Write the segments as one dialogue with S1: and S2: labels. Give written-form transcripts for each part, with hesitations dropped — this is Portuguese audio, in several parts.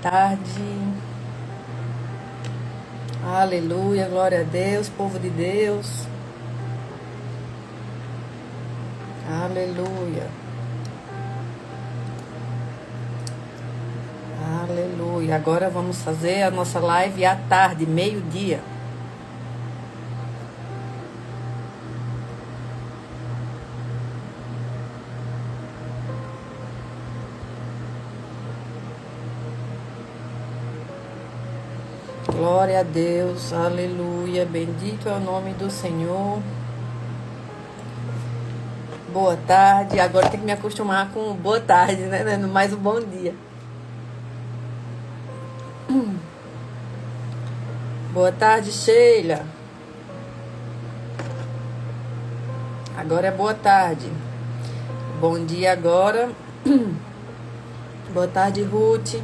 S1: tarde. Aleluia, glória a Deus, povo de Deus. Aleluia. Aleluia. Agora vamos fazer a nossa live à tarde, meio-dia. Glória a Deus, aleluia, bendito é o nome do Senhor. Boa tarde, agora tem que me acostumar com boa tarde, né? Mais um bom dia. Boa tarde, Sheila. Agora é boa tarde. Bom dia agora. Boa tarde, Ruth.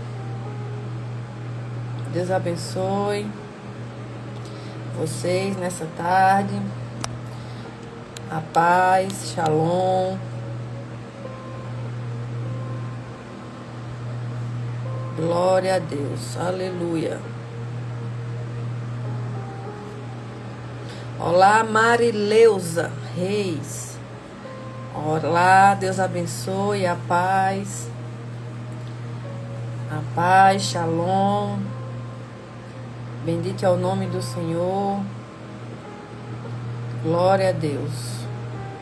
S1: Deus abençoe vocês nessa tarde. A paz, shalom. Glória a Deus, aleluia. Olá, Marileuza Reis. Olá, Deus abençoe, a paz. A paz, shalom. Bendito é o nome do Senhor. Glória a Deus.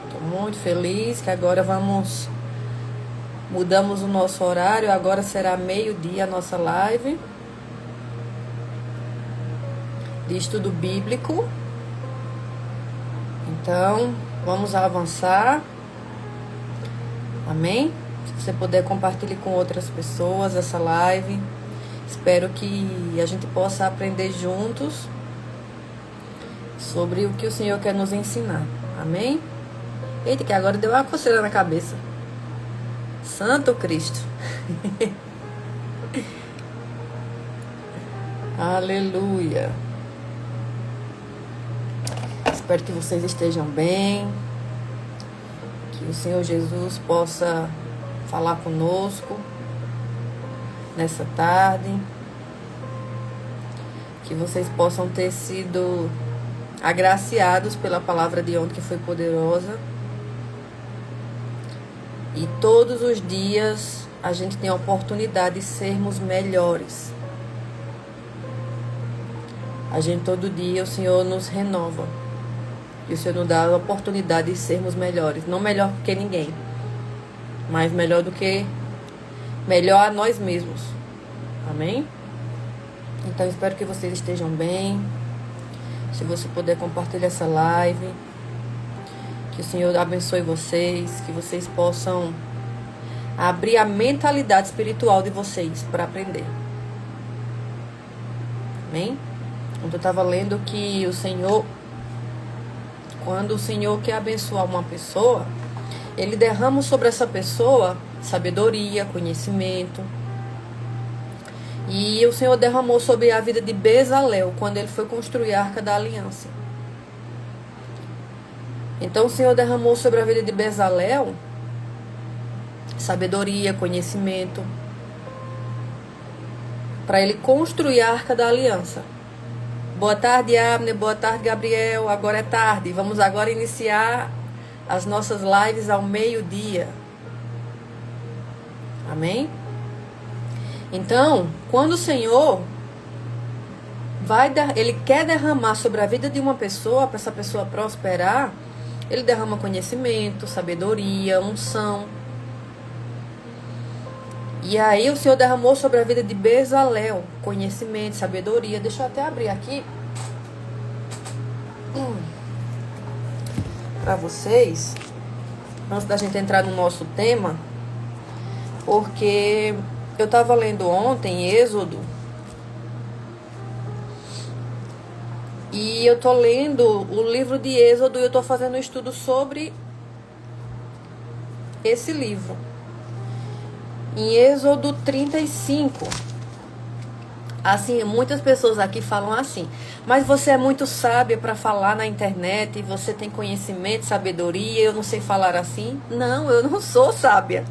S1: Estou muito feliz que agora mudamos o nosso horário. Agora será meio-dia a nossa live de estudo bíblico. Então, vamos avançar. Amém? Se você puder, compartilhe com outras pessoas essa live. Espero que a gente possa aprender juntos sobre o que o Senhor quer nos ensinar. Amém? Eita, que agora deu uma coceira na cabeça. Santo Cristo. Aleluia. Espero que vocês estejam bem. Que o Senhor Jesus possa falar conosco nessa tarde, que vocês possam ter sido agraciados pela palavra de ontem, que foi poderosa, e todos os dias a gente tem a oportunidade de sermos melhores. A gente, todo dia, o Senhor nos renova, e o Senhor nos dá a oportunidade de sermos melhores, não melhor que ninguém, mas melhor a nós mesmos. Amém? Então espero que vocês estejam bem. Se você puder, compartilhar essa live. Que o Senhor abençoe vocês, que vocês possam abrir a mentalidade espiritual de vocês para aprender. Amém? Então eu estava lendo que quando o Senhor quer abençoar uma pessoa, Ele derrama sobre essa pessoa sabedoria, conhecimento. E o Senhor derramou sobre a vida de Bezalel quando ele foi construir a Arca da Aliança. Então o Senhor derramou sobre a vida de Bezalel sabedoria, conhecimento, para ele construir a Arca da Aliança. Boa tarde, Abner. Boa tarde, Gabriel. Agora é tarde. Vamos agora iniciar as nossas lives ao meio-dia. Amém? Então, quando o Senhor Ele quer derramar sobre a vida de uma pessoa, para essa pessoa prosperar, Ele derrama conhecimento, sabedoria, unção. E aí o Senhor derramou sobre a vida de Bezalel conhecimento, sabedoria. Deixa eu até abrir aqui para vocês, antes da gente entrar no nosso tema, porque eu estava lendo ontem Êxodo, e eu tô lendo o livro de Êxodo e eu tô fazendo um estudo sobre esse livro. Em Êxodo 35, assim, muitas pessoas aqui falam assim: mas você é muito sábia para falar na internet, e você tem conhecimento, sabedoria, eu não sei falar assim. Não, eu não sou sábia.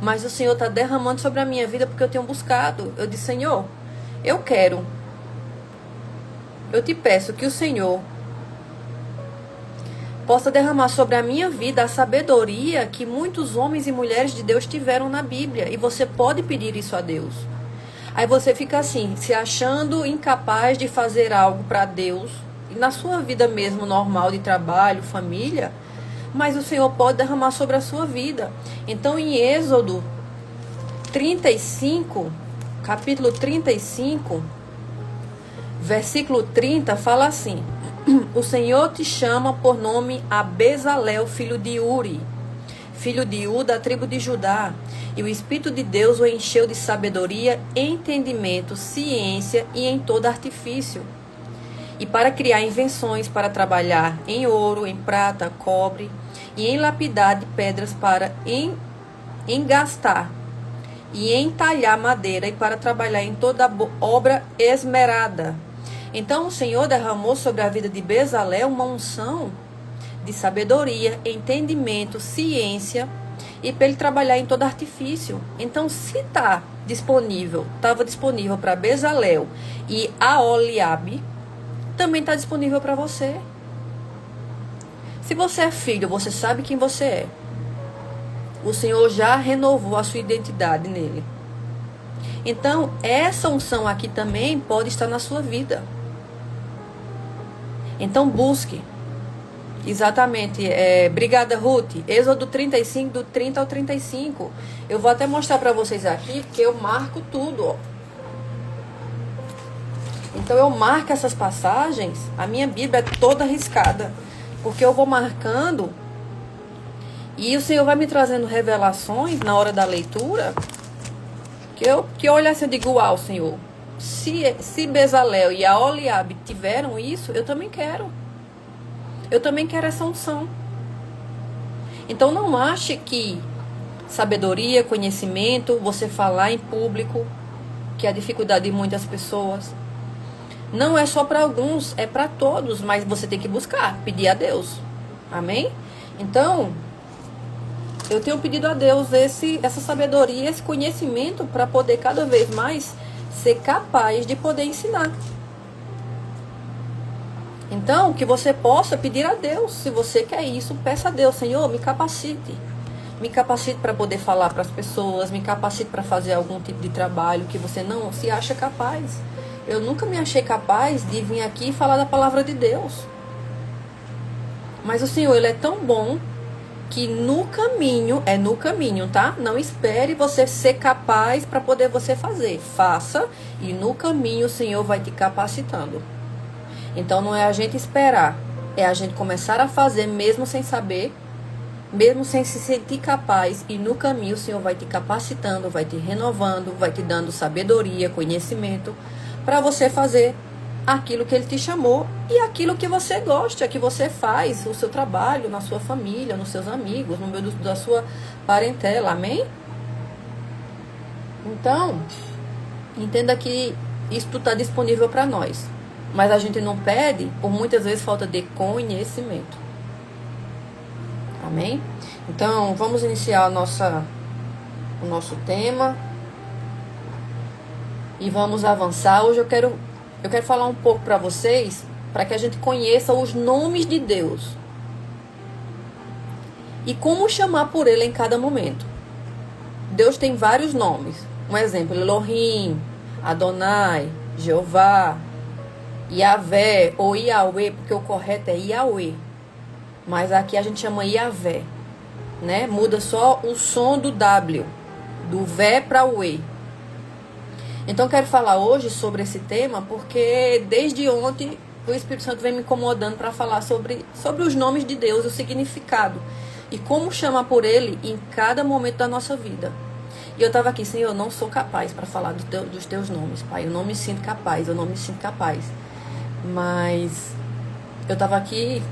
S1: mas o Senhor está derramando sobre a minha vida porque eu tenho buscado. Eu disse, Senhor, eu quero. Eu te peço que o Senhor possa derramar sobre a minha vida a sabedoria que muitos homens e mulheres de Deus tiveram na Bíblia. E você pode pedir isso a Deus. Aí você fica assim, se achando incapaz de fazer algo para Deus, e na sua vida mesmo normal de trabalho, família, mas o Senhor pode derramar sobre a sua vida. Então em Êxodo 35, capítulo 35, versículo 30, fala assim: o Senhor te chama por nome a Bezalel, filho de Uri, filho de U, da tribo de Judá. E o Espírito de Deus o encheu de sabedoria, entendimento, ciência e em todo artifício. E para criar invenções, para trabalhar em ouro, em prata, cobre, e em lapidar de pedras para engastar, e entalhar madeira, e para trabalhar em toda obra esmerada. Então o Senhor derramou sobre a vida de Bezalel uma unção de sabedoria, entendimento, ciência, e para ele trabalhar em todo artifício. Então, se estava disponível para Bezalel e Aholiabe, também está disponível para você. Se você é filho, você sabe quem você é. O Senhor já renovou a sua identidade nele. Então, essa unção aqui também pode estar na sua vida. Então, busque. Exatamente. Obrigada, Ruth. Êxodo 35, do 30 ao 35. Eu vou até mostrar para vocês aqui, que eu marco tudo, ó. Então, eu marco essas passagens. A minha Bíblia é toda riscada, porque eu vou marcando, e o Senhor vai me trazendo revelações na hora da leitura, que eu olho assim e digo, uau, Senhor, se Bezalel e Aholiabe tiveram isso, eu também quero. Eu também quero essa unção. Então não ache que sabedoria, conhecimento, você falar em público, que é a dificuldade de muitas pessoas, não é só para alguns, é para todos, mas você tem que buscar, pedir a Deus. Amém? Então, eu tenho pedido a Deus essa sabedoria, esse conhecimento, para poder cada vez mais ser capaz de poder ensinar. Então, que você possa pedir a Deus. Se você quer isso, peça a Deus, Senhor, me capacite. Me capacite para poder falar para as pessoas, me capacite para fazer algum tipo de trabalho que você não se acha capaz. Eu nunca me achei capaz de vir aqui e falar da palavra de Deus. Mas o Senhor, Ele é tão bom que no caminho, tá? Não espere você ser capaz para poder você fazer. Faça, e no caminho o Senhor vai te capacitando. Então não é a gente esperar, é a gente começar a fazer mesmo sem saber, mesmo sem se sentir capaz, e no caminho o Senhor vai te capacitando, vai te renovando, vai te dando sabedoria, conhecimento, para você fazer aquilo que Ele te chamou e aquilo que você gosta, que você faz, o seu trabalho, na sua família, nos seus amigos, no meio da sua parentela, amém? Então, entenda que isso está disponível para nós. Mas a gente não pede por muitas vezes falta de conhecimento. Amém? Então, vamos iniciar o nosso tema. E vamos avançar. Hoje eu quero falar um pouco para vocês, para que a gente conheça os nomes de Deus. E como chamar por Ele em cada momento. Deus tem vários nomes. Um exemplo, Elohim, Adonai, Jeová, Yahvé ou Yahweh, porque o correto é Yahweh, mas aqui a gente chama Yahvé, né? Muda só o som do W, do Vé para o E. Então quero falar hoje sobre esse tema, porque desde ontem o Espírito Santo vem me incomodando para falar sobre os nomes de Deus, o significado e como chamar por Ele em cada momento da nossa vida. E eu estava aqui, Senhor, eu não sou capaz para falar dos teus nomes, Pai, eu não me sinto capaz, Mas eu estava aqui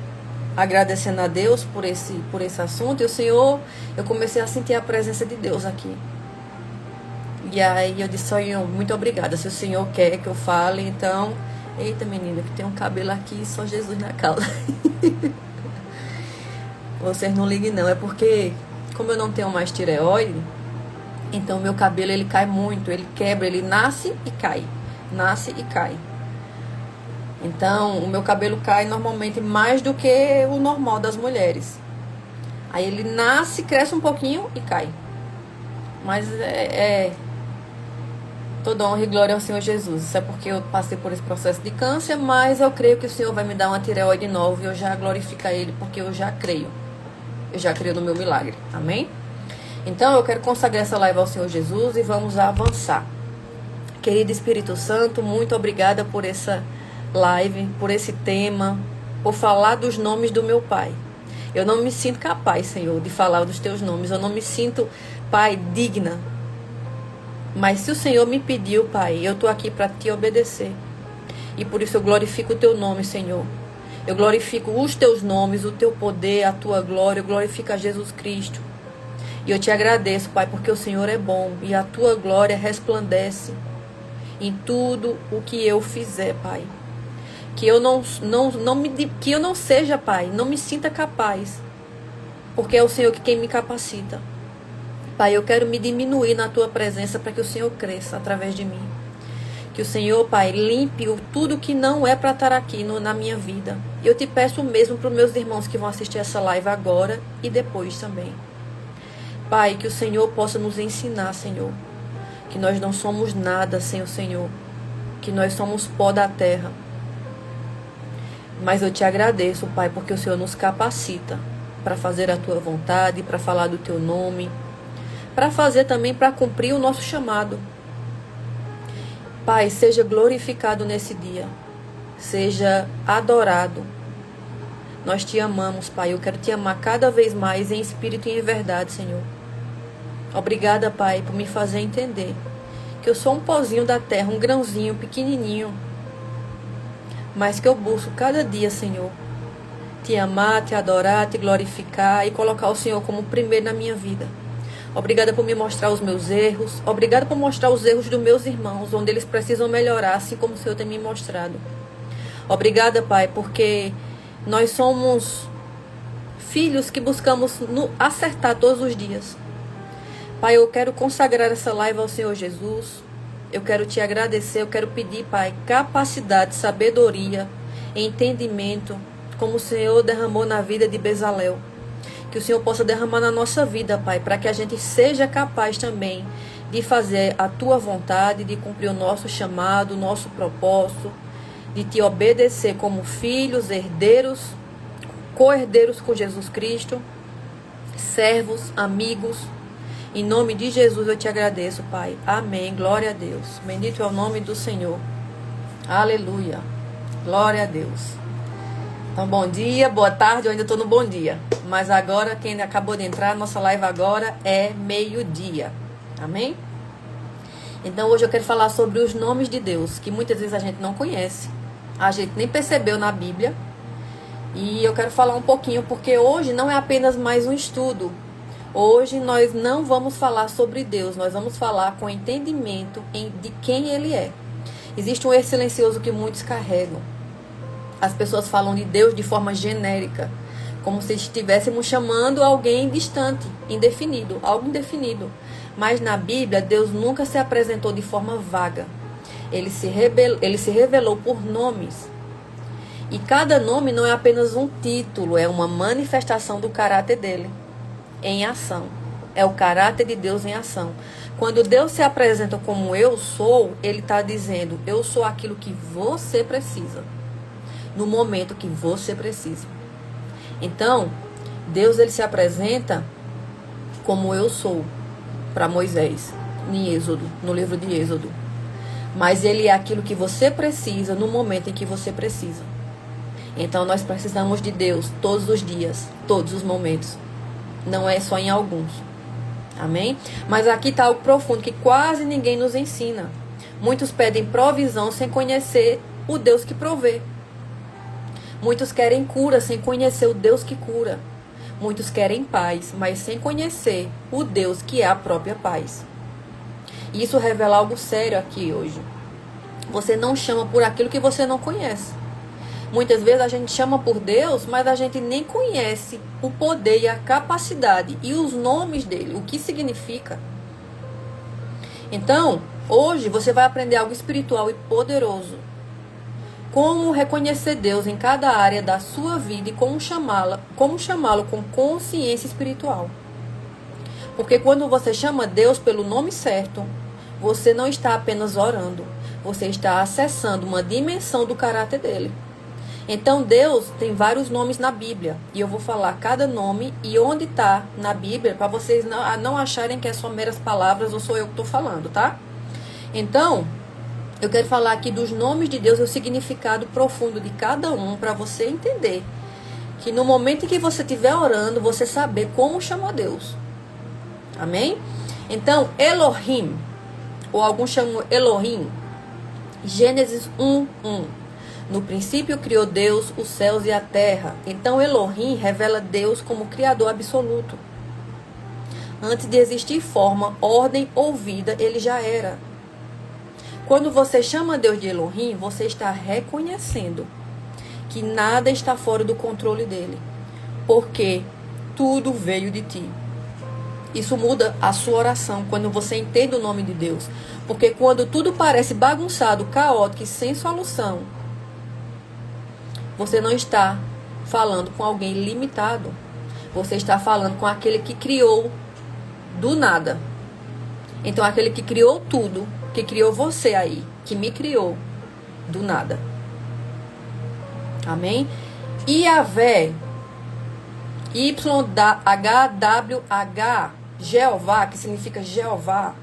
S1: agradecendo a Deus por esse assunto. E o Senhor, eu comecei a sentir a presença de Deus aqui. E aí eu disse, Senhor, muito obrigada. Se o Senhor quer que eu fale, então... Eita, menina, que tem um cabelo aqui, só Jesus na causa. Vocês não liguem não. É porque, como eu não tenho mais tireoide, Então, o meu cabelo, ele cai muito, ele quebra, ele nasce e cai. Nasce e cai. Então, o meu cabelo cai normalmente mais do que o normal das mulheres. Aí ele nasce, cresce um pouquinho e cai. Mas toda honra e glória ao Senhor Jesus. Isso é porque eu passei por esse processo de câncer, mas eu creio que o Senhor vai me dar uma tireoide nova e eu já glorifico a Ele, porque eu já creio. Eu já creio no meu milagre. Amém? Então eu quero consagrar essa live ao Senhor Jesus e vamos avançar. Querido Espírito Santo, muito obrigada por essa live, por esse tema, por falar dos nomes do meu Pai. Eu não me sinto capaz, Senhor, de falar dos teus nomes. Eu não me sinto, Pai, digna. Mas se o Senhor me pediu, Pai, eu estou aqui para te obedecer. E por isso eu glorifico o teu nome, Senhor. Eu glorifico os teus nomes, o teu poder, a tua glória. Eu glorifico a Jesus Cristo. E eu te agradeço, Pai, porque o Senhor é bom e a tua glória resplandece em tudo o que eu fizer, Pai. Que eu que eu não seja, Pai, não me sinta capaz, porque é o Senhor quem me capacita. Pai, eu quero me diminuir na tua presença para que o Senhor cresça através de mim. Que o Senhor, Pai, limpe tudo que não é para estar aqui na minha vida. E eu te peço o mesmo para os meus irmãos que vão assistir essa live agora e depois também. Pai, que o Senhor possa nos ensinar, Senhor, que nós não somos nada sem o Senhor, que nós somos pó da terra. Mas eu te agradeço, Pai, porque o Senhor nos capacita para fazer a tua vontade, para falar do teu nome, para fazer também, para cumprir o nosso chamado. Pai, seja glorificado nesse dia, seja adorado. Nós te amamos, Pai, eu quero te amar cada vez mais em espírito e em verdade, Senhor. Obrigada, Pai, por me fazer entender que eu sou um pozinho da terra, um grãozinho pequenininho, mas que eu busco cada dia, Senhor, te amar, te adorar, te glorificar e colocar o Senhor como primeiro na minha vida. Obrigada por me mostrar os meus erros. Obrigada por mostrar os erros dos meus irmãos, onde eles precisam melhorar, assim como o Senhor tem me mostrado. Obrigada, Pai, porque nós somos filhos que buscamos acertar todos os dias. Pai, eu quero consagrar essa live ao Senhor Jesus. Eu quero te agradecer, eu quero pedir, Pai, capacidade, sabedoria, entendimento, como o Senhor derramou na vida de Bezalel. Que o Senhor possa derramar na nossa vida, Pai, para que a gente seja capaz também de fazer a tua vontade, de cumprir o nosso chamado, o nosso propósito, de te obedecer como filhos, herdeiros, co-herdeiros com Jesus Cristo, servos, amigos. Em nome de Jesus eu te agradeço, Pai. Amém. Glória a Deus. Bendito é o nome do Senhor. Aleluia. Glória a Deus. Então, bom dia, boa tarde. Eu ainda estou no bom dia. Mas agora, quem acabou de entrar, nossa live agora é meio-dia. Amém? Então, hoje eu quero falar sobre os nomes de Deus, que muitas vezes a gente não conhece. A gente nem percebeu na Bíblia. E eu quero falar um pouquinho, porque hoje não é apenas mais um estudo. Hoje nós não vamos falar sobre Deus, nós vamos falar com entendimento de quem Ele é. Existe um erro silencioso que muitos carregam. As pessoas falam de Deus de forma genérica, como se estivéssemos chamando alguém distante, indefinido, algo indefinido. Mas na Bíblia, Deus nunca se apresentou de forma vaga. Ele se revelou por nomes. E cada nome não é apenas um título, é uma manifestação do caráter dele em ação. É o caráter de Deus em ação. Quando Deus se apresenta como eu sou, Ele está dizendo, eu sou aquilo que você precisa, no momento que você precisa. Então, Deus ele se apresenta como eu sou para Moisés, em Êxodo, no livro de Êxodo. Mas Ele é aquilo que você precisa no momento em que você precisa. Então, nós precisamos de Deus todos os dias, todos os momentos. Não é só em alguns. Amém? Mas aqui está algo profundo que quase ninguém nos ensina. Muitos pedem provisão sem conhecer o Deus que provê. Muitos querem cura sem conhecer o Deus que cura. Muitos querem paz, mas sem conhecer o Deus que é a própria paz. E isso revela algo sério aqui hoje. Você não chama por aquilo que você não conhece. Muitas vezes a gente chama por Deus, mas a gente nem conhece o poder e a capacidade e os nomes dele, o que significa. Então, hoje você vai aprender algo espiritual e poderoso. Como reconhecer Deus em cada área da sua vida e como chamá-lo com consciência espiritual. Porque quando você chama Deus pelo nome certo, você não está apenas orando, você está acessando uma dimensão do caráter dele. Então Deus tem vários nomes na Bíblia, e eu vou falar cada nome e onde está na Bíblia, para vocês não acharem que é só meras palavras ou sou eu que estou falando, tá? Então, eu quero falar aqui dos nomes de Deus e o significado profundo de cada um, para você entender que no momento em que você estiver orando, você saber como chamar Deus. Amém? Então, Elohim, ou alguns chamam Elohim, Gênesis 1:1. No princípio criou Deus os céus e a terra. Então Elohim revela Deus como Criador absoluto. Antes de existir forma, ordem ou vida, ele já era. Quando você chama Deus de Elohim, você está reconhecendo que nada está fora do controle dele, porque tudo veio de ti. Isso muda a sua oração quando você entende o nome de Deus. Porque quando tudo parece bagunçado, caótico e sem solução, você não está falando com alguém limitado. Você está falando com aquele que criou do nada. Então, aquele que criou tudo, que criou você aí, que me criou do nada. Amém? Yahvé, YHWH, Jeová, que significa Jeová.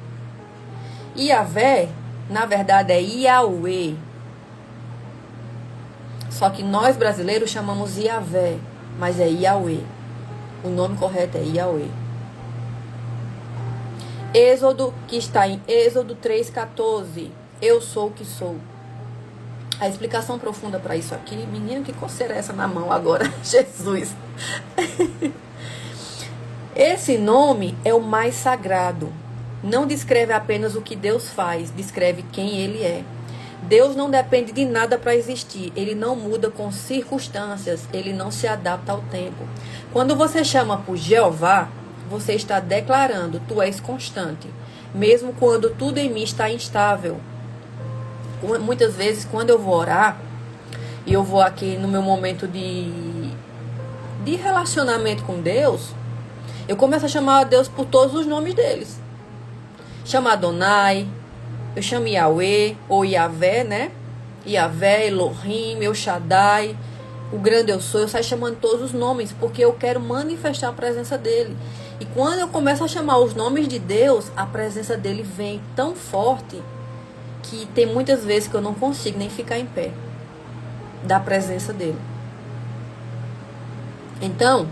S1: Yahvé, na verdade, é Yahweh. Só que nós brasileiros chamamos Yahvé, mas é Yahweh. O nome correto é Yahweh. Êxodo, que está em Êxodo 3,14. Eu sou o que sou. A explicação profunda para isso aqui, menino, que coceira é essa na mão agora? Jesus. Esse nome é o mais sagrado. Não descreve apenas o que Deus faz, descreve quem Ele é. Deus não depende de nada para existir. Ele não muda com circunstâncias. Ele não se adapta ao tempo. Quando você chama por Jeová, você está declarando: tu és constante, mesmo quando tudo em mim está instável. Muitas vezes, quando eu vou orar, e eu vou aqui no meu momento de relacionamento com Deus, eu começo a chamar a Deus por todos os nomes deles. Chamo Adonai, eu chamo Yahweh, ou Yahvé, né? Yahvé, Elohim, El Shaddai, o grande eu sou. Eu saio chamando todos os nomes, porque eu quero manifestar a presença dele. E quando eu começo a chamar os nomes de Deus, a presença dele vem tão forte, que tem muitas vezes que eu não consigo nem ficar em pé da presença dele. Então,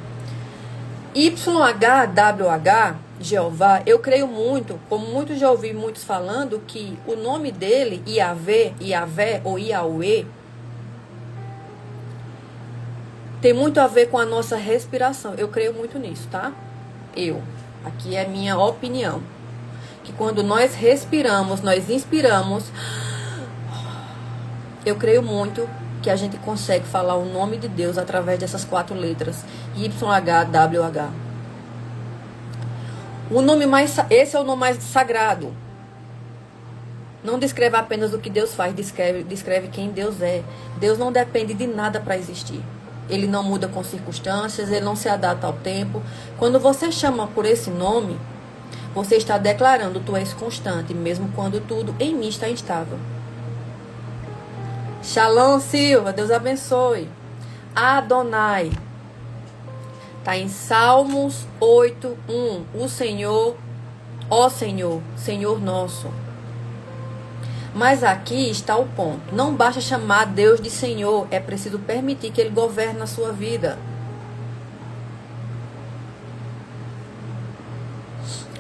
S1: YHWH, Jeová, eu creio muito, como muitos já ouvi muitos falando, que o nome dele, Yahvé, Yahvé ou Yahweh, tem muito a ver com a nossa respiração. Eu creio muito nisso, tá? Aqui é minha opinião. Que quando nós respiramos, nós inspiramos, eu creio muito que a gente consegue falar o nome de Deus através dessas 4 letras, YHWH. Esse é o nome mais sagrado. Não descreve apenas o que Deus faz, descreve quem Deus é. Deus não depende de nada para existir. Ele não muda com circunstâncias, ele não se adapta ao tempo. Quando você chama por esse nome, você está declarando: tu és constante, mesmo quando tudo em mim está instável. Shalom, Silva, Deus abençoe. Adonai. Está em Salmos 8:1. O Senhor, ó Senhor, Senhor nosso. Mas aqui está o ponto. Não basta chamar Deus de Senhor, é preciso permitir que Ele governe a sua vida.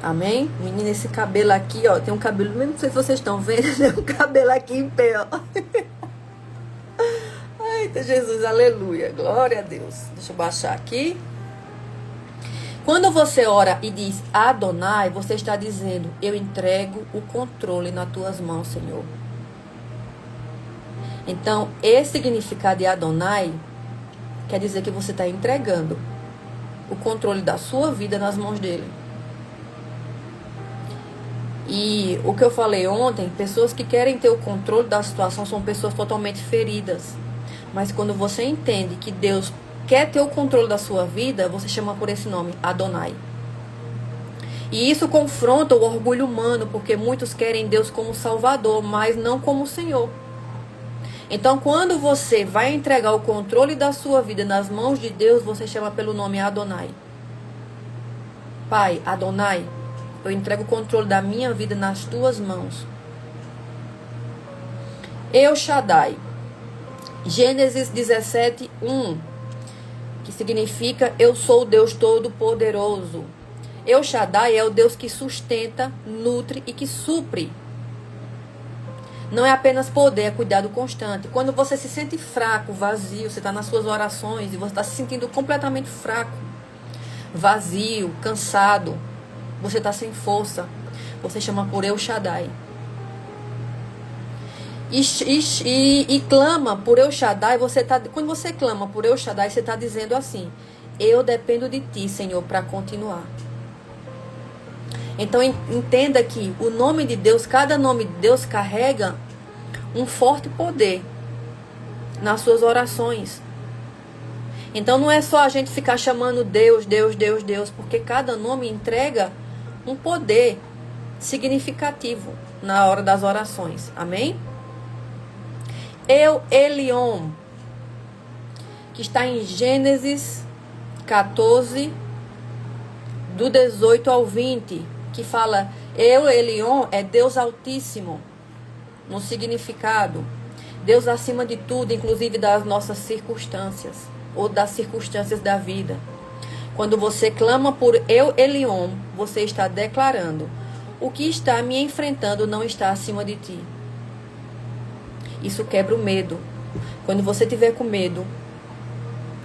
S1: Amém? Menina, esse cabelo aqui, ó, tem um cabelo, não sei se vocês estão vendo, tem um cabelo aqui em pé, ó. Eita, Jesus, aleluia, glória a Deus. Deixa eu baixar aqui. Quando você ora e diz Adonai, você está dizendo: eu entrego o controle nas tuas mãos, Senhor. Então, esse significado de Adonai quer dizer que você está entregando o controle da sua vida nas mãos dele. E o que eu falei ontem, pessoas que querem ter o controle da situação são pessoas totalmente feridas. Mas quando você entende que Deus quer ter o controle da sua vida, você chama por esse nome, Adonai. E isso confronta o orgulho humano, porque muitos querem Deus como Salvador, mas não como Senhor. Então, quando você vai entregar o controle da sua vida nas mãos de Deus, você chama pelo nome Adonai. Pai, Adonai, eu entrego o controle da minha vida nas tuas mãos. El Shaddai. Gênesis 17, 1. Que significa eu sou o Deus Todo-Poderoso. El Shaddai é o Deus que sustenta, nutre e que supre. Não é apenas poder, é cuidado constante. Quando você se sente fraco, vazio, você está nas suas orações e você está se sentindo completamente fraco, vazio, cansado, você está sem força, você chama por El Shaddai. E clama por El Shaddai, quando você clama por El Shaddai, você está dizendo assim: eu dependo de ti, Senhor, para continuar. Então entenda que o nome de Deus, cada nome de Deus carrega um forte poder nas suas orações. Então não é só a gente ficar chamando Deus, Deus, Deus, Deus, porque cada nome entrega um poder significativo na hora das orações. Amém? El Elyon, que está em Gênesis 14, do 18 ao 20, que fala, El Elyon é Deus Altíssimo, no significado, Deus acima de tudo, inclusive das nossas circunstâncias, ou das circunstâncias da vida. Quando você clama por El Elyon, você está declarando, o que está me enfrentando não está acima de ti. Isso quebra o medo. Quando você tiver com medo,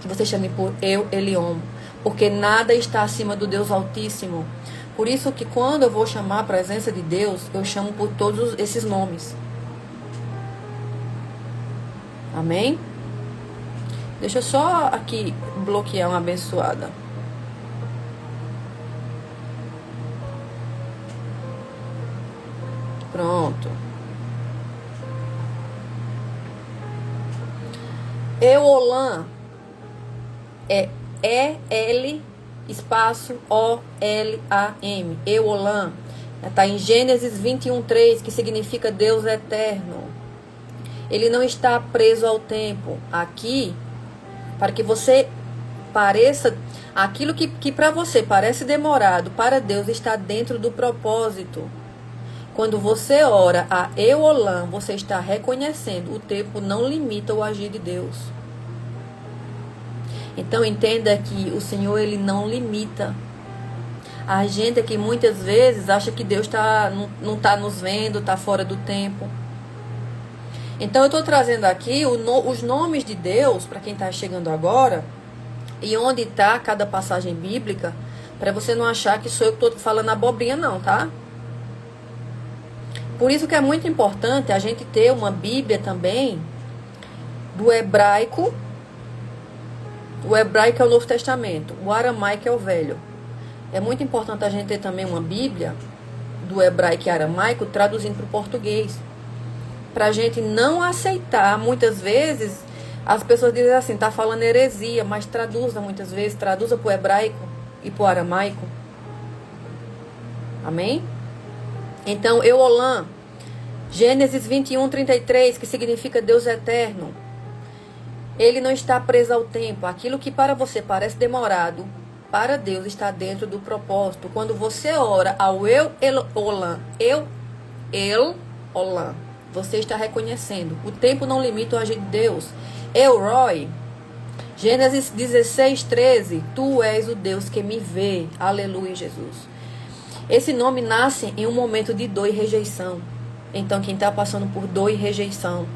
S1: você chame por El Elyon, porque nada está acima do Deus Altíssimo. Por isso que quando eu vou chamar a presença de Deus, eu chamo por todos esses nomes. Amém? Deixa eu só aqui bloquear uma abençoada. Pronto. Eolam é E-L espaço O-L-A-M. Eolam. Está em Gênesis 21:3, que significa Deus eterno. Ele não está preso ao tempo. Aqui, para que você pareça, aquilo que para você parece demorado, para Deus está dentro do propósito. Quando você ora a Eolam, você está reconhecendo o tempo não limita o agir de Deus. Então entenda que o Senhor, ele não limita. A gente aqui muitas vezes acha que Deus não está nos vendo, está fora do tempo. Então eu estou trazendo aqui os nomes de Deus, para quem está chegando agora, e onde está cada passagem bíblica, para você não achar que sou eu que estou falando abobrinha não, tá? Por isso que é muito importante a gente ter uma Bíblia também do hebraico. O hebraico é o Novo Testamento, o aramaico é o Velho. É muito importante a gente ter também uma Bíblia do hebraico e aramaico traduzindo para o português. Para a gente não aceitar, muitas vezes, as pessoas dizem assim, tá falando heresia, mas traduza muitas vezes, traduza para o hebraico e para o aramaico. Amém? Então, Eolam, Gênesis 21:33, que significa Deus eterno. Ele não está preso ao tempo. Aquilo que para você parece demorado, para Deus está dentro do propósito. Quando você ora ao Eolam, Eolam, você está reconhecendo. O tempo não limita o agir de Deus. El Roi, Gênesis 16:13, tu és o Deus que me vê. Aleluia, Jesus. Esse nome nasce em um momento de dor e rejeição. Então, quem está passando por dor e rejeição,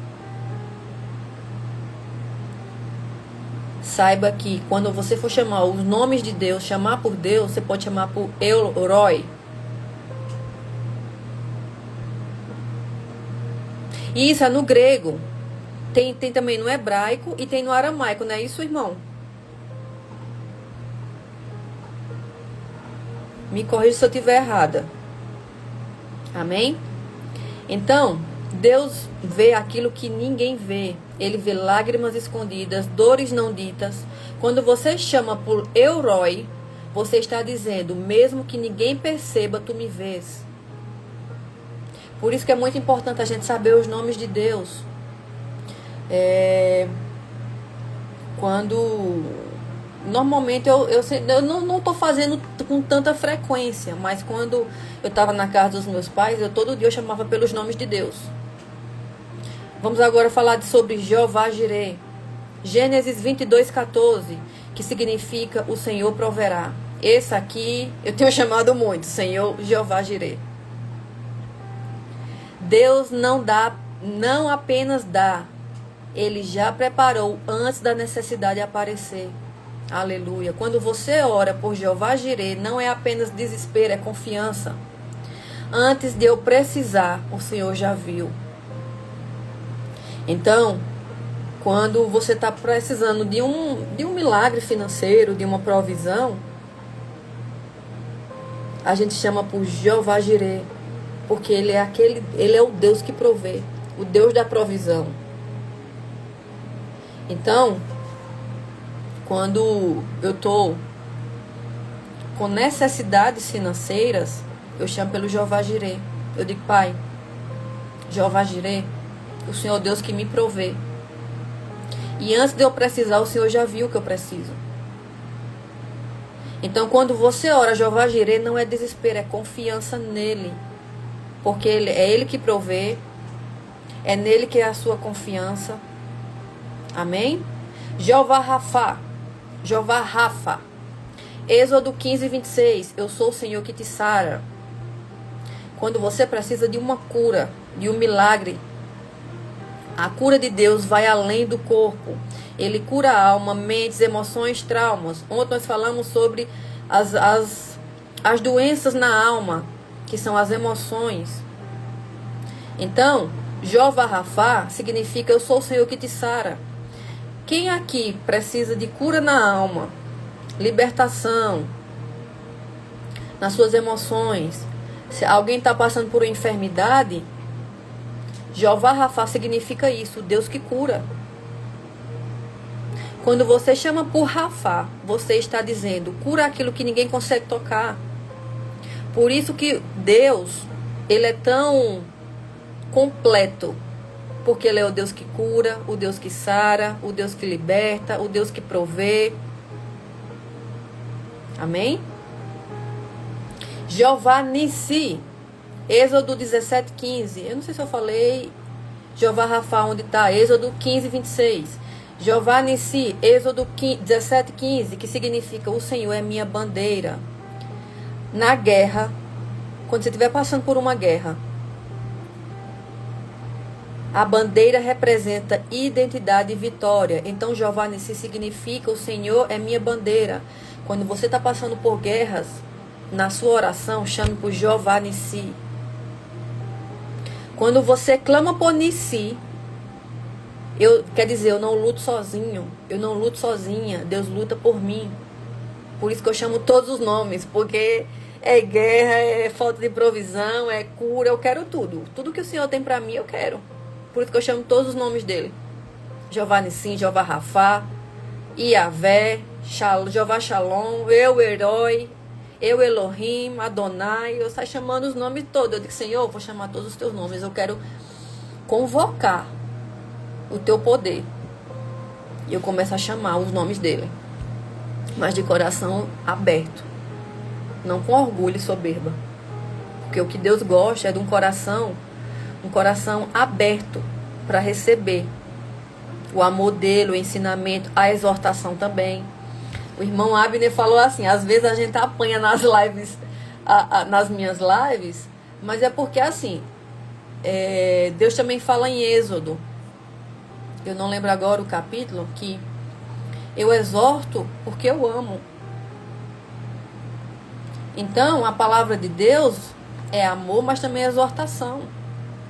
S1: saiba que quando você for chamar os nomes de Deus, chamar por Deus, você pode chamar por El Roi. E isso é no grego. Tem também no hebraico e tem no aramaico, não é isso, irmão? Me corrija se eu estiver errada. Amém? Então, Deus vê aquilo que ninguém vê. Ele vê lágrimas escondidas, dores não ditas. Quando você chama por El Roi, você está dizendo, mesmo que ninguém perceba, tu me vês. Por isso que é muito importante a gente saber os nomes de Deus. Normalmente eu não estou fazendo com tanta frequência, mas quando eu estava na casa dos meus pais, todo dia eu chamava pelos nomes de Deus. Vamos agora falar sobre Jeová Jireh. Gênesis 22:14, que significa o Senhor proverá. Esse aqui eu tenho chamado muito, Senhor Jeová Jireh. Deus não apenas dá, Ele já preparou antes da necessidade aparecer. Aleluia. Quando você ora por Jeová Jireh, não é apenas desespero, é confiança. Antes de eu precisar, o Senhor já viu. Então, quando você está precisando de um milagre financeiro, de uma provisão, a gente chama por Jeová Jireh, porque ele é o Deus que provê, o Deus da provisão. Então, quando eu estou com necessidades financeiras, eu chamo pelo Jeová Jireh. Eu digo, Pai, Jeová Jireh, o Senhor é o Deus que me provê. E antes de eu precisar, o Senhor já viu o que eu preciso. Então, quando você ora Jeová Jireh, não é desespero, é confiança nele. Porque é Ele que provê, é nele que é a sua confiança. Amém? Jeová Rafa. Jeová Rafa. Êxodo 15:26. Eu sou o Senhor que te sara. Quando você precisa de uma cura, de um milagre, a cura de Deus vai além do corpo. Ele cura a alma, mentes, emoções, traumas. Ontem nós falamos sobre as doenças na alma, que são as emoções. Então, Jeová Rafa significa eu sou o Senhor que te sara. Quem aqui precisa de cura na alma, libertação, nas suas emoções? Se alguém está passando por uma enfermidade, Jeová Rafa significa isso, Deus que cura. Quando você chama por Rafa, você está dizendo, cura aquilo que ninguém consegue tocar. Por isso que Deus, Ele é tão completo. Porque Ele é o Deus que cura, o Deus que sara, o Deus que liberta, o Deus que provê. Amém? Jeová Nissi. Êxodo 17:15. Eu não sei se eu falei Jeová Rafa onde está. Êxodo 15:26. Jeová Nissi. Êxodo 17:15. Que significa o Senhor é minha bandeira. Na guerra, quando você estiver passando por uma guerra, a bandeira representa identidade e vitória. Então Jeová Nissi significa o Senhor é minha bandeira. Quando você está passando por guerras, na sua oração, chame por Jeová Nissi. Quando você clama por Nissi, quer dizer, eu não luto sozinho, eu não luto sozinha, Deus luta por mim. Por isso que eu chamo todos os nomes, porque é guerra, é falta de provisão, é cura, eu quero tudo. Tudo que o Senhor tem para mim, eu quero. Por isso que eu chamo todos os nomes dele. Jeová Nissi, Jeová Rafa, Iavé, Jeová Shalom, eu herói, eu Elohim, Adonai. Eu saio chamando os nomes todos. Eu digo, Senhor, eu vou chamar todos os teus nomes. Eu quero convocar o teu poder. E eu começo a chamar os nomes dele. Mas de coração aberto. Não com orgulho e soberba. Porque o que Deus gosta é de um coração aberto para receber o amor dele, o ensinamento, a exortação também. O irmão Abner falou assim, às vezes a gente apanha nas lives, nas minhas lives, mas é porque assim, Deus também fala em Êxodo, eu não lembro agora o capítulo, que eu exorto porque eu amo. Então, a palavra de Deus é amor, mas também é exortação.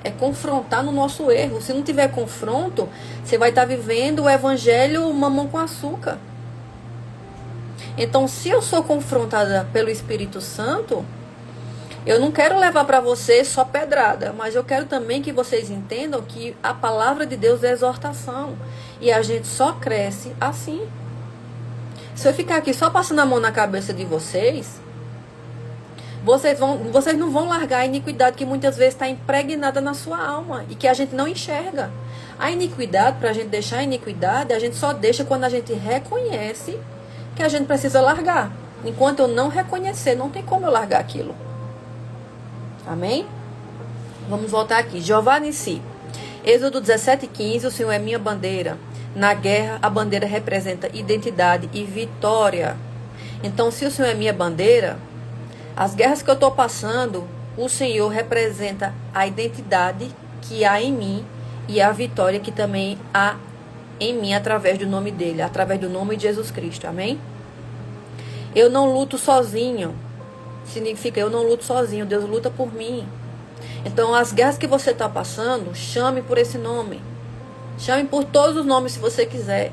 S1: É confrontar no nosso erro. Se não tiver confronto, você vai estar vivendo o evangelho mamão com açúcar. Então, se eu sou confrontada pelo Espírito Santo, Eu não quero levar para vocês só pedrada, mas eu quero também que vocês entendam que a palavra de Deus é exortação. E a gente só cresce assim. Se eu ficar aqui só passando a mão na cabeça de vocês, vocês não vão largar a iniquidade que muitas vezes está impregnada na sua alma e que a gente não enxerga. A iniquidade, para a gente deixar a iniquidade, a gente só deixa quando a gente reconhece que a gente precisa largar. Enquanto eu não reconhecer, não tem como eu largar aquilo. Amém? Vamos voltar aqui. Jeová Nissi. Êxodo 17:15, o Senhor é minha bandeira. Na guerra, a bandeira representa identidade e vitória. Então, se o Senhor é minha bandeira, as guerras que eu estou passando, o Senhor representa a identidade que há em mim e a vitória que também há em mim através do nome dele, através do nome de Jesus Cristo. Amém? Eu não luto sozinho. Significa, eu não luto sozinho, Deus luta por mim. Então, as guerras que você está passando, chame por esse nome. Chame por todos os nomes se você quiser.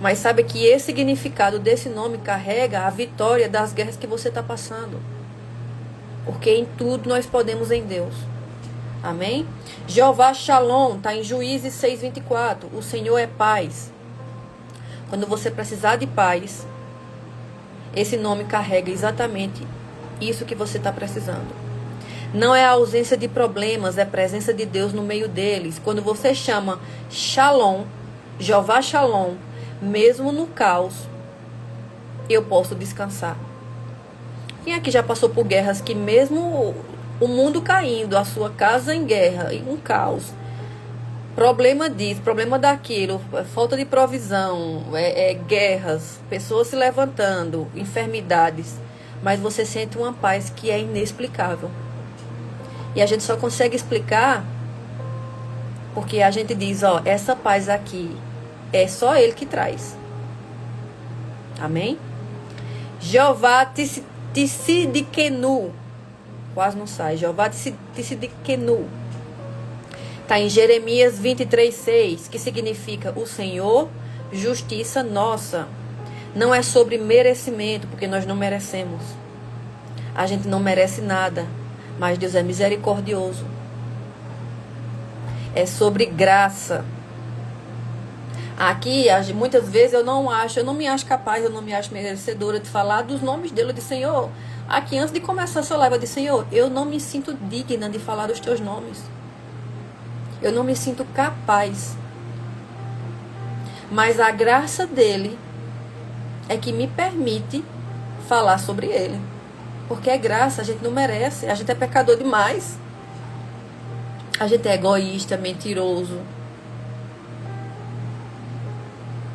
S1: Mas sabe que esse significado desse nome carrega a vitória das guerras que você está passando. Porque em tudo nós podemos em Deus. Amém? Jeová Shalom, está em Juízes 6:24. O Senhor é paz. Quando você precisar de paz, esse nome carrega exatamente isso que você está precisando. Não é a ausência de problemas, é a presença de Deus no meio deles. Quando você chama Shalom, Jeová Shalom, mesmo no caos, eu posso descansar. Quem aqui já passou por guerras que mesmo o mundo caindo, a sua casa em guerra, em um caos, problema disso, problema daquilo, falta de provisão, guerras, pessoas se levantando, enfermidades, mas você sente uma paz que é inexplicável. E a gente só consegue explicar porque a gente diz, ó, essa paz aqui é só Ele que traz. Amém? Jeová Tissidikenu, quase não sai, Jeová Tissidikenu. Está em Jeremias 23:6, que significa o Senhor, justiça nossa. Não é sobre merecimento, porque nós não merecemos. A gente não merece nada, mas Deus é misericordioso. É sobre graça. Aqui, muitas vezes eu não me acho capaz, eu não me acho merecedora de falar dos nomes dele, de Senhor. Aqui, antes de começar essa live, eu disse, Senhor, eu não me sinto digna de falar dos teus nomes. Eu não me sinto capaz. Mas a graça dele é que me permite falar sobre ele. Porque é graça, a gente não merece. A gente é pecador demais. A gente é egoísta, mentiroso.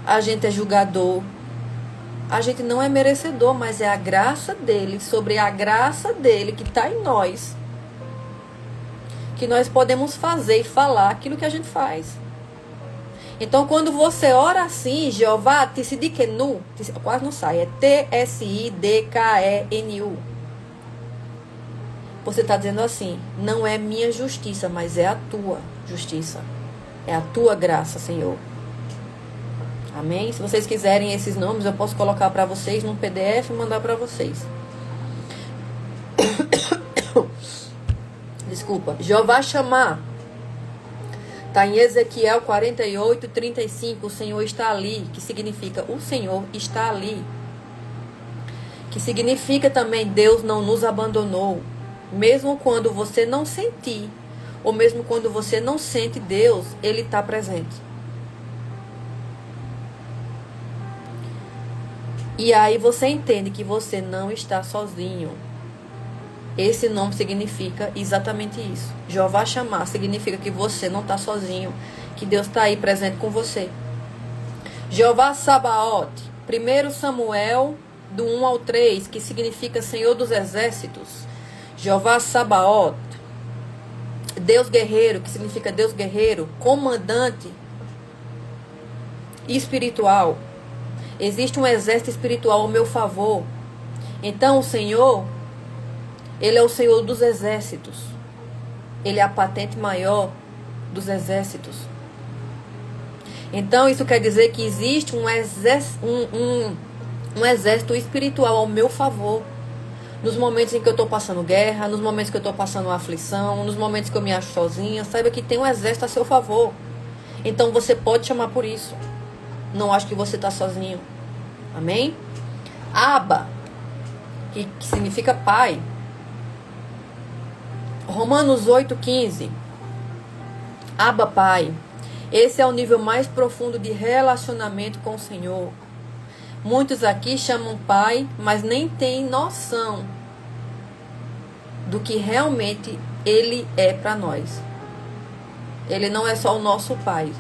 S1: A gente é julgador. A gente não é merecedor, mas é a graça dele, sobre a graça dele que está em nós, que nós podemos fazer e falar aquilo que a gente faz. Então, quando você ora assim, Jeová Tissidikenu, quase não sai, é T-S-I-D-K-E-N-U. Você está dizendo assim, não é minha justiça, mas é a tua justiça. É a tua graça, Senhor. Amém? Se vocês quiserem esses nomes, eu posso colocar para vocês num PDF e mandar para vocês. Desculpa. Jeová Chamar. Está em Ezequiel 48:35. O Senhor está ali. Que significa o Senhor está ali. Que significa também Deus não nos abandonou. Mesmo quando você não sentir, ou mesmo quando você não sente Deus, Ele está presente. E aí você entende que você não está sozinho. Esse nome significa exatamente isso. Jeová Chamar significa que você não está sozinho, que Deus está aí presente com você. Jeová Sabaoth, 1 Samuel, do 1 ao 3, que significa Senhor dos Exércitos. Jeová Sabaoth, Deus guerreiro, que significa Deus guerreiro, comandante espiritual. Existe um exército espiritual ao meu favor. Então o Senhor, Ele é o Senhor dos exércitos. Ele é a patente maior dos exércitos. Então isso quer dizer que existe um exército espiritual ao meu favor. Nos momentos em que eu estou passando guerra, nos momentos que eu estou passando aflição, nos momentos que eu me acho sozinha, saiba que tem um exército a seu favor. Então você pode chamar por isso. Não acho que você está sozinho. Amém? Abba, que significa pai. Romanos 8,15. Abba, pai. Esse é o nível mais profundo de relacionamento com o Senhor. Muitos aqui chamam pai, mas nem têm noção do que realmente ele é para nós. Ele não é só o nosso pai,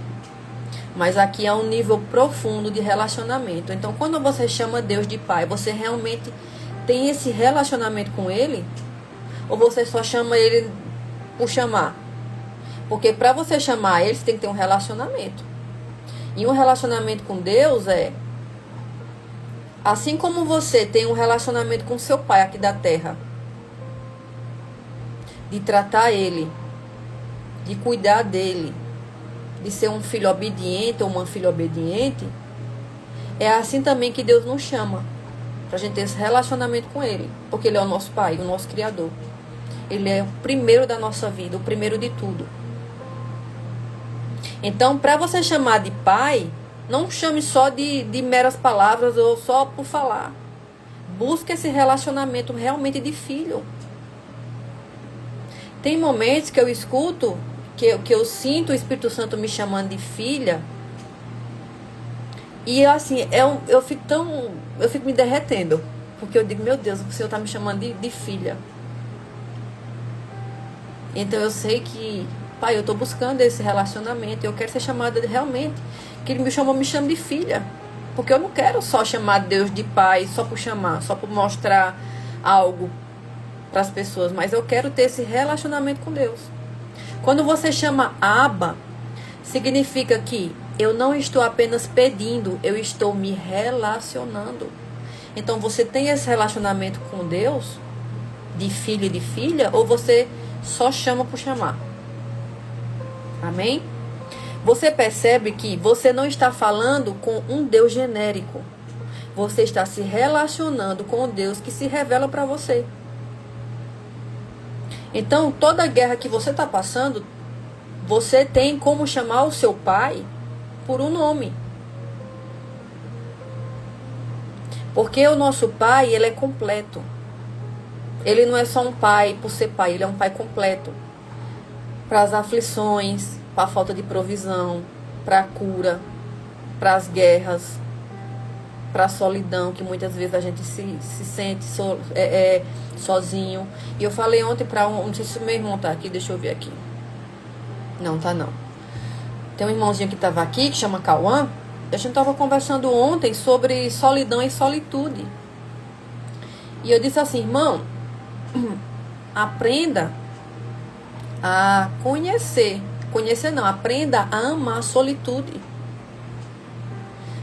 S1: mas aqui é um nível profundo de relacionamento. Então, quando você chama Deus de pai, você realmente tem esse relacionamento com ele? Ou você só chama ele por chamar? Porque para você chamar ele, você tem que ter um relacionamento. E um relacionamento com Deus é... Assim como você tem um relacionamento com seu pai aqui da terra, de tratar ele, de cuidar dele, de ser um filho obediente ou uma filha obediente, é assim também que Deus nos chama, para a gente ter esse relacionamento com ele, porque ele é o nosso pai, o nosso criador. Ele é o primeiro da nossa vida, o primeiro de tudo. Então, para você chamar de pai, não chame só de meras palavras ou só por falar. Busque esse relacionamento realmente de filho. Tem momentos que eu escuto, que eu sinto o Espírito Santo me chamando de filha. E assim, eu fico me derretendo. Porque eu digo, meu Deus, o Senhor está me chamando de filha. Então eu sei que, pai, eu estou buscando esse relacionamento. Eu quero ser chamada realmente. Que ele me chame de filha. Porque eu não quero só chamar Deus de pai, só por chamar, só por mostrar algo para as pessoas. Mas eu quero ter esse relacionamento com Deus. Quando você chama Abba, significa que eu não estou apenas pedindo, eu estou me relacionando. Então você tem esse relacionamento com Deus, de filho e de filha, ou você só chama por chamar? Amém? Você percebe que você não está falando com um Deus genérico. Você está se relacionando com o Deus que se revela para você. Então, toda guerra que você está passando, você tem como chamar o seu pai por um nome. Porque o nosso pai, ele é completo. Ele não é só um pai por ser pai, ele é um pai completo. Para as aflições, para a falta de provisão, para a cura, para as guerras, para a solidão, que muitas vezes a gente se sente sozinho. E eu falei ontem para não sei se meu irmão tá aqui, deixa eu ver aqui. Não, tá não. Tem um irmãozinho que estava aqui, que chama Cauã. A gente estava conversando ontem sobre solidão e solitude. E eu disse assim, irmão, aprenda a conhecer não, aprenda a amar a solitude.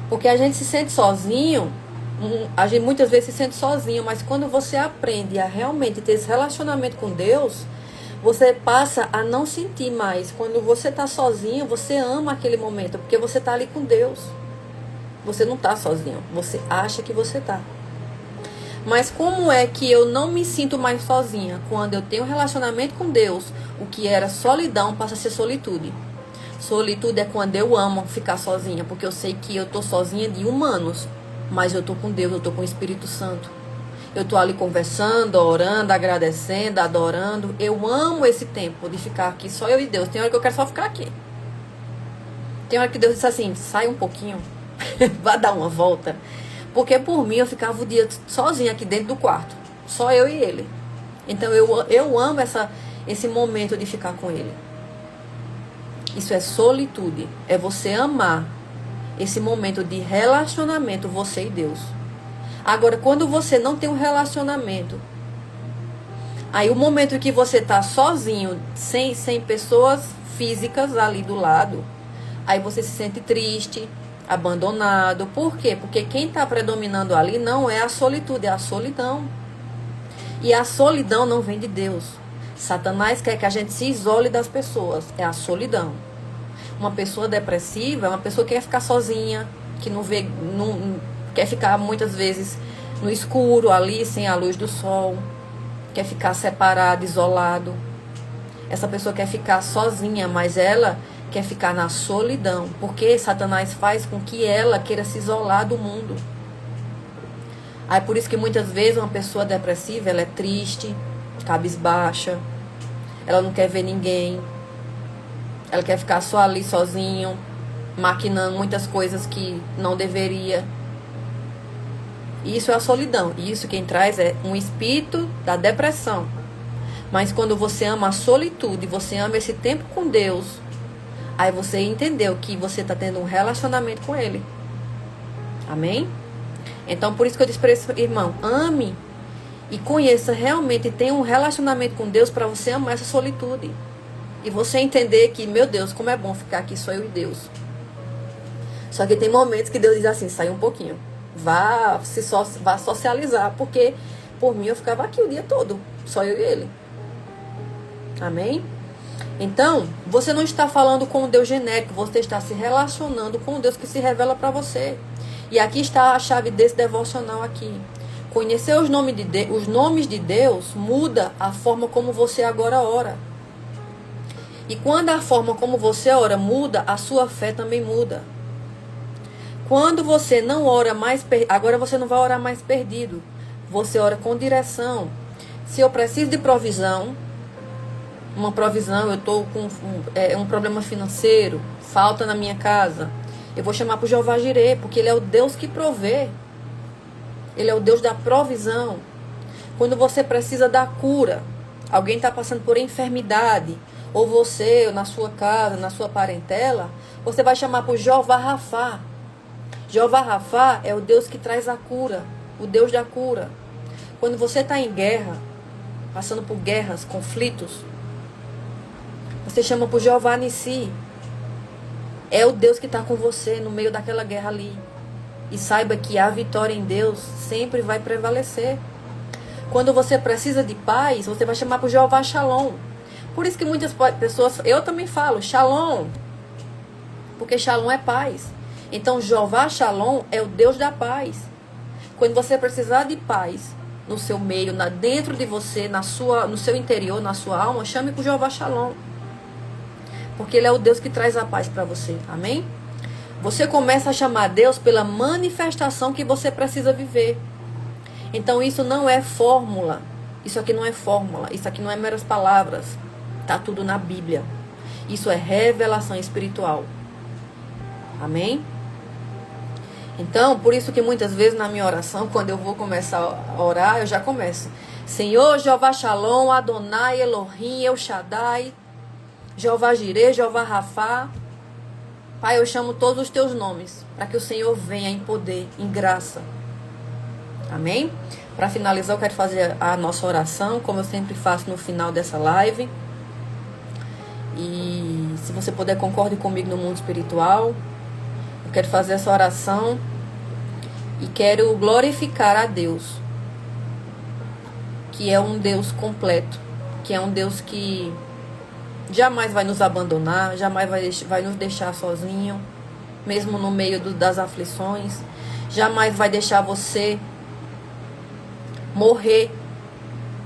S1: Porque a gente se sente sozinho, a gente muitas vezes se sente sozinho, mas quando você aprende a realmente ter esse relacionamento com Deus, você passa a não sentir mais. Quando você está sozinho, você ama aquele momento, porque você está ali com Deus. Você não está sozinho, você acha que você está. Mas como é que eu não me sinto mais sozinha? Quando eu tenho um relacionamento com Deus, o que era solidão passa a ser solitude. Solitude é quando eu amo ficar sozinha, porque eu sei que eu estou sozinha de humanos, mas eu estou com Deus, eu estou com o Espírito Santo. Eu estou ali conversando, orando, agradecendo, adorando. Eu amo esse tempo de ficar aqui, só eu e Deus. Tem hora que eu quero só ficar aqui. Tem hora que Deus diz assim, sai um pouquinho, vá dar uma volta. Porque por mim eu ficava o dia sozinha aqui dentro do quarto. Só eu e ele. Então eu amo esse momento de ficar com ele. Isso é solitude. É você amar esse momento de relacionamento, você e Deus. Agora, quando você não tem um relacionamento, aí o momento que você está sozinho, sem pessoas físicas ali do lado, aí você se sente triste, abandonado. Por quê? Porque quem está predominando ali não é a solitude, é a solidão. E a solidão não vem de Deus. Satanás quer que a gente se isole das pessoas. É a solidão. Uma pessoa depressiva é uma pessoa que quer ficar sozinha, que não quer ficar muitas vezes no escuro, ali, sem a luz do sol. Quer ficar separado, isolado. Essa pessoa quer ficar sozinha, mas ela quer ficar na solidão. Porque Satanás faz com que ela queira se isolar do mundo. Aí por isso que muitas vezes uma pessoa depressiva, ela é triste, cabisbaixa. Ela não quer ver ninguém. Ela quer ficar só ali sozinho, maquinando muitas coisas que não deveria. Isso é a solidão. E isso quem traz é um espírito da depressão. Mas quando você ama a solitude, você ama esse tempo com Deus, aí você entendeu que você está tendo um relacionamento com Ele. Amém? Então por isso que eu disse para esse irmão, ame e conheça realmente, tenha um relacionamento com Deus para você amar essa solitude. E você entender que, meu Deus, como é bom ficar aqui só eu e Deus. Só que tem momentos que Deus diz assim, sai um pouquinho. Vá socializar, porque por mim eu ficava aqui o dia todo, só eu e Ele. Amém? Então, você não está falando com um Deus genérico, você está se relacionando com um Deus que se revela para você. E aqui está a chave desse devocional aqui. Conhecer os nomes de Deus muda a forma como você agora ora. E quando a forma como você ora muda, a sua fé também muda. Quando você não ora mais, agora você não vai orar mais perdido. Você ora com direção. Se eu preciso de provisão, uma provisão, eu estou com um problema financeiro, falta na minha casa, eu vou chamar para o Jeová Jireh, porque Ele é o Deus que provê. Ele é o Deus da provisão. Quando você precisa da cura, alguém está passando por enfermidade, ou você, ou na sua casa, na sua parentela, você vai chamar para o Jeová Rafá. Jeová Rafá é o Deus que traz a cura, o Deus da cura. Quando você está em guerra, passando por guerras, conflitos, você chama para o Jeová Nissi. É o Deus que está com você no meio daquela guerra ali. E saiba que a vitória em Deus sempre vai prevalecer. Quando você precisa de paz, você vai chamar para o Jeová Shalom. Por isso que muitas pessoas, eu também falo, Shalom. Porque Shalom é paz. Então Jeová Shalom é o Deus da paz. Quando você precisar de paz no seu meio, dentro de você, no seu interior, na sua alma, chame para o Jeová Shalom. Porque Ele é o Deus que traz a paz para você. Amém? Você começa a chamar Deus pela manifestação que você precisa viver. Então isso não é fórmula. Isso aqui não é fórmula. Isso aqui não é meras palavras. Está tudo na Bíblia. Isso é revelação espiritual. Amém? Então, por isso que muitas vezes na minha oração, quando eu vou começar a orar, eu já começo. Senhor, Jeová Shalom, Adonai, Elohim, El Shaddai, Jeová Jireh, Jeová Rafá. Pai, eu chamo todos os teus nomes, para que o Senhor venha em poder, em graça. Amém? Para finalizar, eu quero fazer a nossa oração, como eu sempre faço no final dessa live. E se você puder, concorde comigo no mundo espiritual. Eu quero fazer essa oração e quero glorificar a Deus, que é um Deus completo, que é um Deus que jamais vai nos abandonar, jamais vai nos deixar sozinho, mesmo no meio das aflições. Jamais vai deixar você morrer.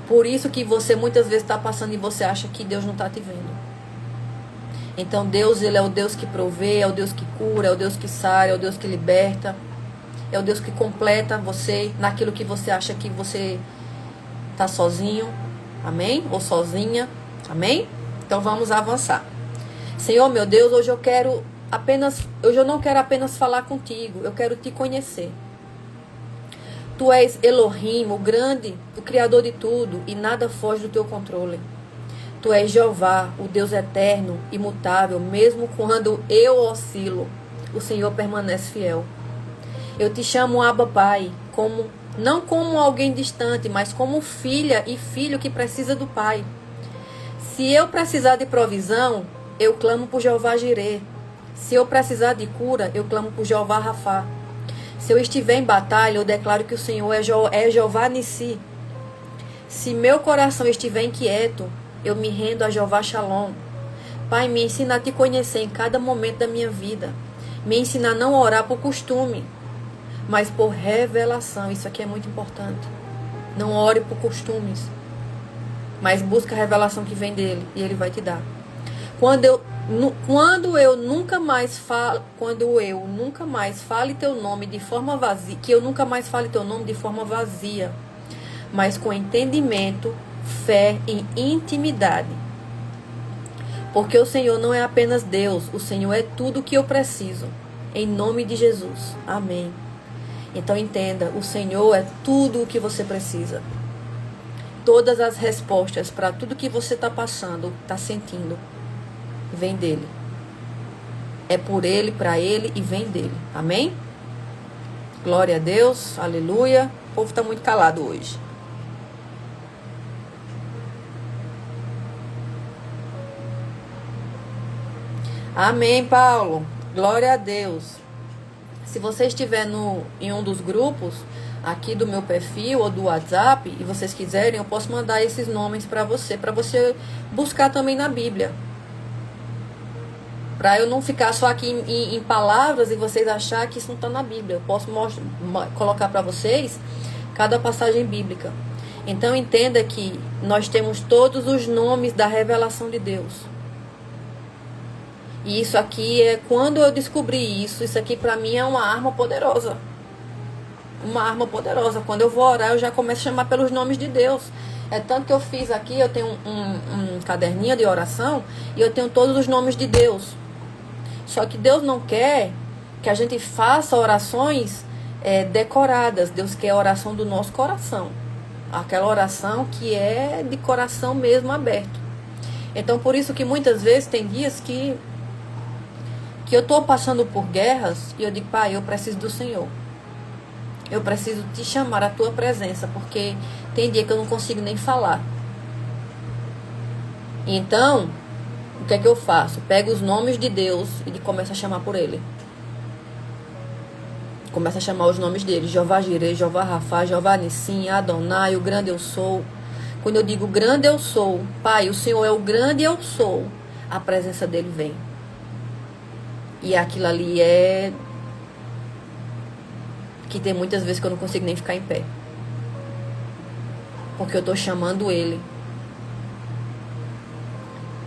S1: Por isso que você muitas vezes está passando e você acha que Deus não está te vendo. Então Deus, Ele é o Deus que provê, é o Deus que cura, é o Deus que sara, é o Deus que liberta. É o Deus que completa você naquilo que você acha que você está sozinho. Amém? Ou sozinha. Amém? Então vamos avançar. Senhor, meu Deus, hoje eu não quero apenas falar contigo, eu quero te conhecer. Tu és Elohim, o grande, o Criador de tudo, e nada foge do teu controle. Tu és Jeová, o Deus eterno, imutável, mesmo quando eu oscilo, o Senhor permanece fiel. Eu te chamo Abba Pai, não como alguém distante, mas como filha e filho que precisa do Pai. Se eu precisar de provisão, eu clamo por Jeová Jireh. Se eu precisar de cura, eu clamo por Jeová Rafá. Se eu estiver em batalha, eu declaro que o Senhor é Jeová Nissi. Se meu coração estiver inquieto, eu me rendo a Jeová Shalom. Pai, me ensina a te conhecer em cada momento da minha vida. Me ensina a não orar por costume. mas por revelação. Isso aqui é muito importante. Não ore por costumes, mas busca a revelação que vem dele e ele vai te dar. Quando eu nunca mais fale teu nome de forma vazia, que eu nunca mais fale teu nome de forma vazia, mas com entendimento, fé e intimidade. Porque o Senhor não é apenas Deus, o Senhor é tudo o que eu preciso. Em nome de Jesus. Amém. Então entenda, o Senhor é tudo o que você precisa. Todas as respostas para tudo que você está passando, está sentindo, vem dele. É por ele, para ele e vem dele. Amém? Glória a Deus, aleluia. O povo está muito calado hoje. Amém, Paulo. Glória a Deus. Se você estiver em um dos grupos aqui do meu perfil ou do WhatsApp e vocês quiserem, eu posso mandar esses nomes para você buscar também na Bíblia. Para eu não ficar só aqui em palavras e vocês acharem que isso não está na Bíblia. Eu posso colocar para vocês cada passagem bíblica. Então entenda que nós temos todos os nomes da revelação de Deus. E isso aqui quando eu descobri isso aqui para mim é uma arma poderosa. Uma arma poderosa. Quando eu vou orar, eu já começo a chamar pelos nomes de Deus. É tanto que eu fiz aqui, eu tenho um caderninho de oração e eu tenho todos os nomes de Deus. Só que Deus não quer que a gente faça orações decoradas. Deus quer a oração do nosso coração. Aquela oração que é de coração mesmo aberto. Então, por isso que muitas vezes tem dias que eu estou passando por guerras e eu digo, Pai, eu preciso do Senhor. Eu preciso te chamar à tua presença, porque tem dia que eu não consigo nem falar. Então, o que é que eu faço? Pego os nomes de Deus e começo a chamar por ele. Começo a chamar os nomes dele. Jeová Jireh, Jeová Rafá, Jeová Nissim, Adonai, o grande eu sou. Quando eu digo grande eu sou, Pai, o Senhor é o grande eu sou, a presença dele vem. E aquilo ali que tem muitas vezes que eu não consigo nem ficar em pé. Porque eu estou chamando ele.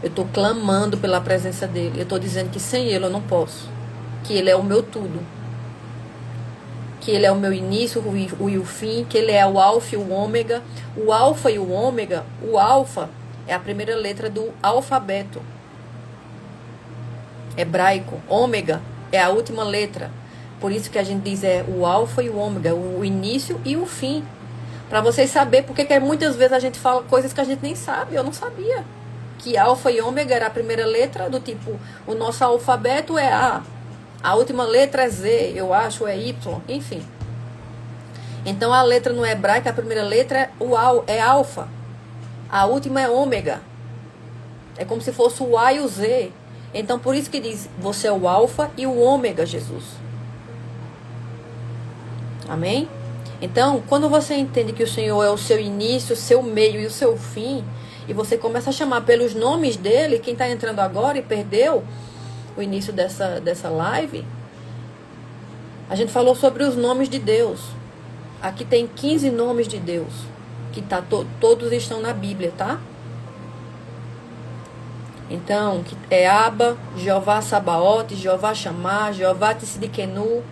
S1: Eu estou clamando pela presença dele. Eu estou dizendo que sem ele eu não posso. Que ele é o meu tudo. Que ele é o meu início e o fim. Que ele é o alfa e o ômega. O alfa e o ômega. O alfa é a primeira letra do alfabeto hebraico. Ômega é a última letra. Por isso que a gente diz o alfa e o ômega, o início e o fim. Para vocês saberem, porque muitas vezes a gente fala coisas que a gente nem sabe. Eu não sabia que alfa e ômega era a primeira letra do tipo, o nosso alfabeto é A. A última letra é Z, eu acho, é Y, enfim. Então a letra no hebraico, a primeira letra é alfa. A última é ômega. É como se fosse o A e o Z. Então, por isso que diz, você é o alfa e o ômega, Jesus. Amém? Então, quando você entende que o Senhor é o seu início, o seu meio e o seu fim, e você começa a chamar pelos nomes dele, quem está entrando agora e perdeu o início dessa live, a gente falou sobre os nomes de Deus. Aqui tem 15 nomes de Deus, que todos estão na Bíblia, tá? Então, é Aba, Jeová Sabaote, Jeová Shammah, Jeová Tsidkenu,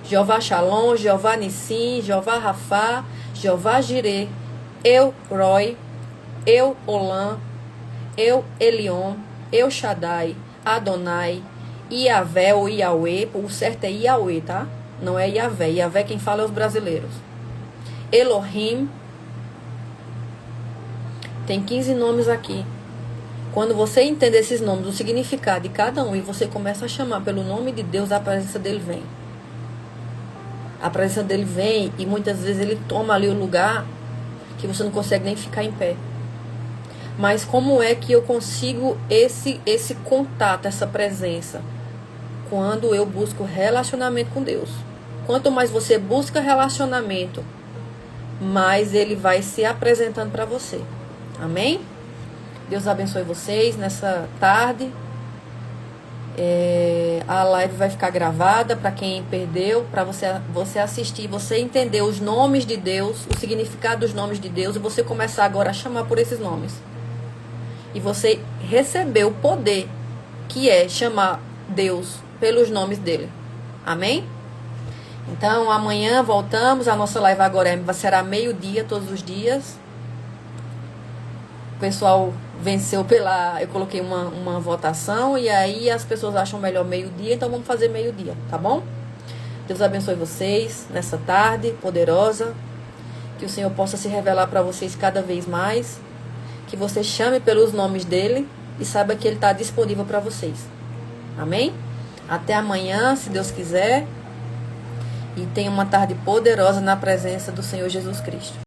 S1: Jeová Shalom, Jeová Nissim, Jeová Rafá, Jeová Jireh, Eu Roi, Eu Olam, Eu Elion, Eu Shaddai, Adonai, Iavé ou Iauê, o certo é Iauê, tá? Não é Iavé. Iavé quem fala é os brasileiros. Elohim. Tem 15 nomes aqui. Quando você entende esses nomes, o significado de cada um, e você começa a chamar pelo nome de Deus, a presença dele vem. A presença dele vem e muitas vezes ele toma ali o lugar que você não consegue nem ficar em pé. Mas como é que eu consigo esse contato, essa presença? Quando eu busco relacionamento com Deus. Quanto mais você busca relacionamento, mais ele vai se apresentando para você. Amém? Deus abençoe vocês nessa tarde. a live vai ficar gravada para quem perdeu, para você assistir, você entender os nomes de Deus, o significado dos nomes de Deus, e você começar agora a chamar por esses nomes. E você receber o poder que é chamar Deus pelos nomes dele. Amém? Então, amanhã voltamos. A nossa live agora será meio-dia, todos os dias. O pessoal venceu eu coloquei uma votação, e aí as pessoas acham melhor meio-dia, então vamos fazer meio-dia, tá bom? Deus abençoe vocês nessa tarde poderosa. Que o Senhor possa se revelar para vocês cada vez mais. Que você chame pelos nomes dele e saiba que ele está disponível para vocês. Amém? Até amanhã, se Deus quiser. E tenha uma tarde poderosa na presença do Senhor Jesus Cristo.